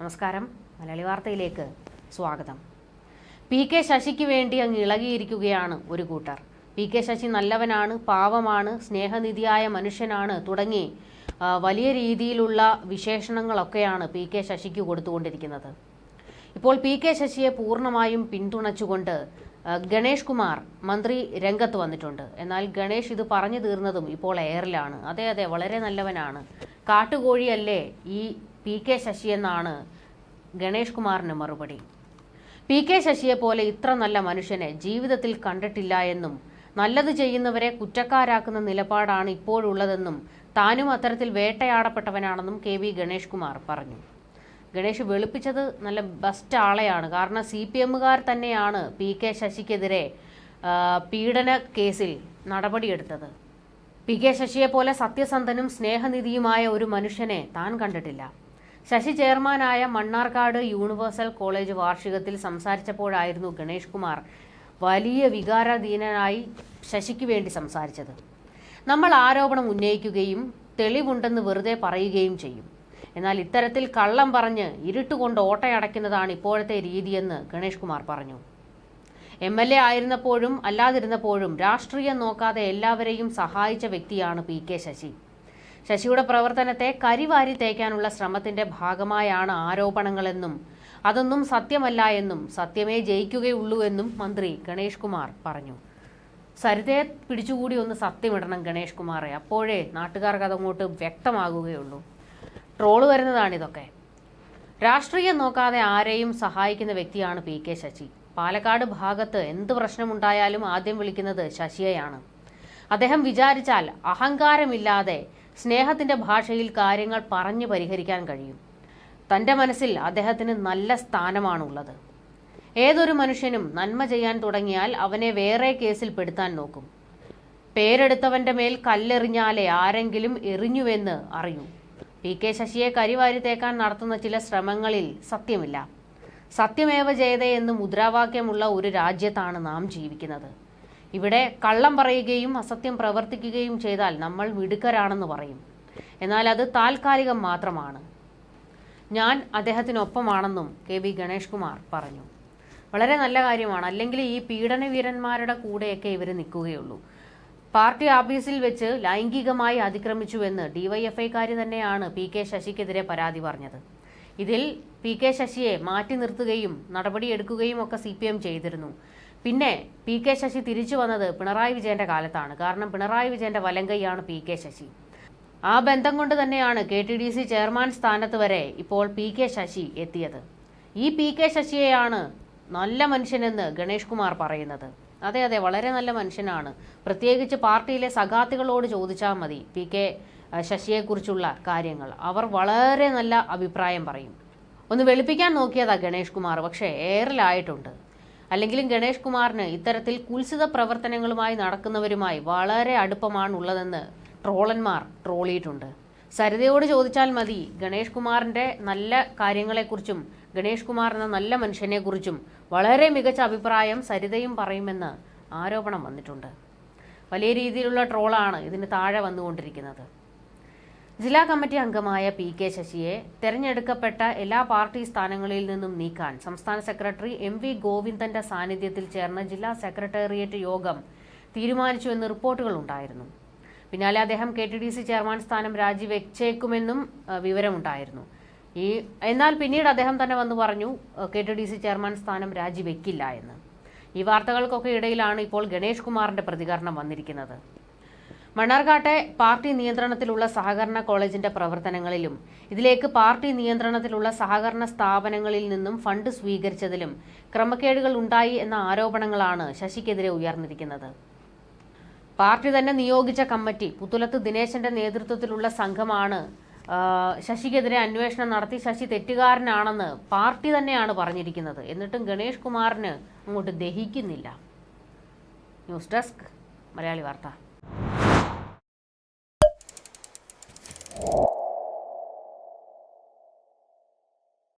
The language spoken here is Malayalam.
നമസ്കാരം. മലയാളി വാർത്തയിലേക്ക് സ്വാഗതം. പി കെ ശശിക്ക് വേണ്ടി അങ്ങ് ഇളകിയിരിക്കുകയാണ് ഒരു കൂട്ടർ. പി കെ ശശി നല്ലവനാണ്, പാവമാണ്, സ്നേഹനിധിയായ മനുഷ്യനാണ് തുടങ്ങി വലിയ രീതിയിലുള്ള വിശേഷണങ്ങളൊക്കെയാണ് പി കെ ശശിക്ക് കൊടുത്തുകൊണ്ടിരിക്കുന്നത്. ഇപ്പോൾ പി കെ ശശിയെ പൂർണ്ണമായും പിന്തുണച്ചുകൊണ്ട് ഗണേഷ് കുമാർ മന്ത്രി രംഗത്ത് വന്നിട്ടുണ്ട്. എന്നാൽ ഗണേഷ് ഇത് പറഞ്ഞു തീർന്നതും ഇപ്പോൾ എയറിലാണ്. അതെ, വളരെ നല്ലവനാണ്, കാട്ടുകോഴിയല്ലേ ഈ പി കെ ശശി എന്നാണ് ഗണേഷ് കുമാറിന് മറുപടി. പി കെ ശശിയെ പോലെ ഇത്ര നല്ല മനുഷ്യനെ ജീവിതത്തിൽ കണ്ടിട്ടില്ല എന്നും നല്ലത് ചെയ്യുന്നവരെ കുറ്റക്കാരാക്കുന്ന നിലപാടാണ് ഇപ്പോഴുള്ളതെന്നും താനും അത്തരത്തിൽ വേട്ടയാടപ്പെട്ടവനാണെന്നും കെ വി ഗണേഷ് കുമാർ പറഞ്ഞു. ഗണേഷ് വെളുപ്പിച്ചത് നല്ല ബെസ്റ്റ് ആളെയാണ്. കാരണം CPM-കാർ തന്നെയാണ് പി കെ ശശിക്കെതിരെ പീഡന കേസിൽ നടപടിയെടുത്തത്. പി കെ ശശിയെ പോലെ സത്യസന്ധനും സ്നേഹനിധിയുമായ ഒരു മനുഷ്യനെ താൻ കണ്ടിട്ടില്ല. ശശി ചെയർമാനായ മണ്ണാർക്കാട് യൂണിവേഴ്സൽ കോളേജ് വാർഷികത്തിൽ സംസാരിച്ചപ്പോഴായിരുന്നു ഗണേഷ് കുമാർ വലിയ വികാരാധീനനായി ശശിക്ക് വേണ്ടി സംസാരിച്ചത്. നമ്മൾ ആരോപണം ഉന്നയിക്കുകയും തെളിവുണ്ടെന്ന് വെറുതെ പറയുകയും ചെയ്യും. എന്നാൽ ഇത്തരത്തിൽ കള്ളം പറഞ്ഞ് ഇരുട്ടുകൊണ്ട് ഓട്ടയടയ്ക്കുന്നതാണ് ഇപ്പോഴത്തെ രീതിയെന്ന് ഗണേഷ് കുമാർ പറഞ്ഞു. MLA ആയിരുന്നപ്പോഴും അല്ലാതിരുന്നപ്പോഴും രാഷ്ട്രീയം നോക്കാതെ എല്ലാവരെയും സഹായിച്ച വ്യക്തിയാണ് പി കെ ശശി. ശശിയുടെ പ്രവർത്തനത്തെ കരിവാരി തേക്കാനുള്ള ശ്രമത്തിന്റെ ഭാഗമായാണ് ആരോപണങ്ങളെന്നും അതൊന്നും സത്യമല്ല എന്നും സത്യമേ ജയിക്കുകയുള്ളൂ എന്നും മന്ത്രി ഗണേഷ് കുമാർ പറഞ്ഞു. സരിതയെ പിടിച്ചുകൂടി ഒന്ന് സത്യമിടണം ഗണേഷ് കുമാറെ, അപ്പോഴേ നാട്ടുകാർക്ക് അതങ്ങോട്ട് വ്യക്തമാകുകയുള്ളൂ. ട്രോള് വരുന്നതാണിതൊക്കെ. രാഷ്ട്രീയം നോക്കാതെ ആരെയും സഹായിക്കുന്ന വ്യക്തിയാണ് പി കെ ശശി. പാലക്കാട് ഭാഗത്ത് എന്ത് പ്രശ്നമുണ്ടായാലും ആദ്യം വിളിക്കുന്നത് ശശിയെയാണ്. അദ്ദേഹം വിചാരിച്ചാൽ അഹങ്കാരമില്ലാതെ സ്നേഹത്തിന്റെ ഭാഷയിൽ കാര്യങ്ങൾ പറഞ്ഞു പരിഹരിക്കാൻ കഴിയും. തന്റെ മനസ്സിൽ അദ്ദേഹത്തിന് നല്ല സ്ഥാനമാണുള്ളത്. ഏതൊരു മനുഷ്യനും നന്മ ചെയ്യാൻ തുടങ്ങിയാൽ അവനെ വേറെ കേസിൽ പെടുത്താൻ നോക്കും. പേരെടുത്തവന്റെ മേൽ കല്ലെറിഞ്ഞാലേ ആരെങ്കിലും എറിഞ്ഞുവെന്ന് അറിയൂ. പി കെ ശശിയെ കരിവാരി തേക്കാൻ നടത്തുന്ന ചില ശ്രമങ്ങളിൽ സത്യമില്ല. സത്യമേവ ജയതേ എന്ന് മുദ്രാവാക്യമുള്ള ഒരു രാജ്യത്താണ് നാം ജീവിക്കുന്നത്. ഇവിടെ കള്ളം പറയുകയും അസത്യം പ്രവർത്തിക്കുകയും ചെയ്താൽ നമ്മൾ മിടുക്കരാണെന്ന് പറയും. എന്നാൽ അത് താൽക്കാലികം മാത്രമാണ്. ഞാൻ അദ്ദേഹത്തിനൊപ്പമാണെന്നും കെ വി ഗണേഷ് കുമാർ പറഞ്ഞു. വളരെ നല്ല കാര്യമാണ്. അല്ലെങ്കിൽ ഈ പീഡനവീരന്മാരുടെ കൂടെയൊക്കെ ഇവർ നിൽക്കുകയുള്ളൂ. പാർട്ടി ഓഫീസിൽ വെച്ച് ലൈംഗികമായി അതിക്രമിച്ചുവെന്ന് DYFI-കാരി തന്നെയാണ് പി കെ ശശിക്കെതിരെ പരാതി പറഞ്ഞത്. ഇതിൽ പി കെ ശശിയെ മാറ്റി നിർത്തുകയും നടപടിയെടുക്കുകയും ഒക്കെ CPM ചെയ്തിരുന്നു. പിന്നെ പി കെ ശശി തിരിച്ചു വന്നത് പിണറായി വിജയന്റെ കാലത്താണ്. കാരണം പിണറായി വിജയന്റെ വലങ്കൈയാണ് പി കെ ശശി. ആ ബന്ധം കൊണ്ട് തന്നെയാണ് KTDC ചെയർമാൻ സ്ഥാനത്ത് വരെ ഇപ്പോൾ പി കെ ശശി എത്തിയത്. ഈ പി കെ ശശിയെയാണ് നല്ല മനുഷ്യനെന്ന് ഗണേഷ് കുമാർ പറയുന്നത്. അതെ, വളരെ നല്ല മനുഷ്യനാണ്. പ്രത്യേകിച്ച് പാർട്ടിയിലെ സഖാത്തികളോട് ചോദിച്ചാൽ മതി പി കെ ശശിയെക്കുറിച്ചുള്ള കാര്യങ്ങൾ. അവർ വളരെ നല്ല അഭിപ്രായം പറയും. ഒന്ന് വെളുപ്പിക്കാൻ നോക്കിയതാ ഗണേഷ് കുമാർ, പക്ഷേ എയറിലായിട്ടുണ്ട്. അല്ലെങ്കിലും ഗണേഷ് കുമാറിന് ഇത്തരത്തിൽ കുൽസിത പ്രവർത്തനങ്ങളുമായി നടക്കുന്നവരുമായി വളരെ അടുപ്പമാണുള്ളതെന്ന് ട്രോളന്മാർ ട്രോളിയിട്ടുണ്ട്. സരിതയോട് ചോദിച്ചാൽ മതി ഗണേഷ് കുമാറിന്റെ നല്ല കാര്യങ്ങളെക്കുറിച്ചും ഗണേഷ് കുമാർ എന്ന നല്ല മനുഷ്യനെക്കുറിച്ചും വളരെ മികച്ച അഭിപ്രായം സരിതയും പറയുമെന്ന് ആരോപണം വന്നിട്ടുണ്ട്. വലിയ രീതിയിലുള്ള ട്രോളാണ് ഇതിന് താഴെ വന്നുകൊണ്ടിരിക്കുന്നത്. ജില്ലാ കമ്മിറ്റി അംഗമായ പി കെ ശശിയെ തെരഞ്ഞെടുക്കപ്പെട്ട എല്ലാ പാർട്ടി സ്ഥാനങ്ങളിൽ നിന്നും നീക്കാൻ സംസ്ഥാന സെക്രട്ടറി MV ഗോവിന്ദന്റെ സാന്നിധ്യത്തിൽ ചേർന്ന ജില്ലാ സെക്രട്ടേറിയറ്റ് യോഗം തീരുമാനിച്ചുവെന്ന് റിപ്പോർട്ടുകൾ ഉണ്ടായിരുന്നു. പിന്നാലെ അദ്ദേഹം KTDC ചെയർമാൻ സ്ഥാനം രാജിവെച്ചേക്കുമെന്നും വിവരമുണ്ടായിരുന്നു. എന്നാൽ പിന്നീട് അദ്ദേഹം തന്നെ വന്നു പറഞ്ഞു KTDC ചെയർമാൻ സ്ഥാനം രാജിവെക്കില്ല എന്ന്. ഈ വാർത്തകൾക്കൊക്കെ ഇടയിലാണ് ഇപ്പോൾ ഗണേഷ് കുമാറിന്റെ പ്രതികരണം വന്നിരിക്കുന്നത്. മണ്ണാർക്കാട്ടെ പാർട്ടി നിയന്ത്രണത്തിലുള്ള സഹകരണ കോളേജിന്റെ പ്രവർത്തനങ്ങളിലും ഇതിലേക്ക് പാർട്ടി നിയന്ത്രണത്തിലുള്ള സഹകരണ സ്ഥാപനങ്ങളിൽ നിന്നും ഫണ്ട് സ്വീകരിച്ചതിലും ക്രമക്കേടുകൾ ഉണ്ടായി എന്ന ആരോപണങ്ങളാണ് ശശിക്കെതിരെ ഉയർന്നിരിക്കുന്നത്. പാർട്ടി തന്നെ നിയോഗിച്ച കമ്മിറ്റി പുത്തുലത്ത് ദിനേശന്റെ നേതൃത്വത്തിലുള്ള സംഘമാണ് ശശിക്കെതിരെ അന്വേഷണം നടത്തി ശശി തെറ്റുകാരനാണെന്ന് പാർട്ടി തന്നെയാണ് പറഞ്ഞിരിക്കുന്നത്. എന്നിട്ടും ഗണേഷ് കുമാറിന് അങ്ങോട്ട് ദഹിക്കുന്നില്ല. ന്യൂസ് ഡെസ്ക് മലയാളി വാർത്ത.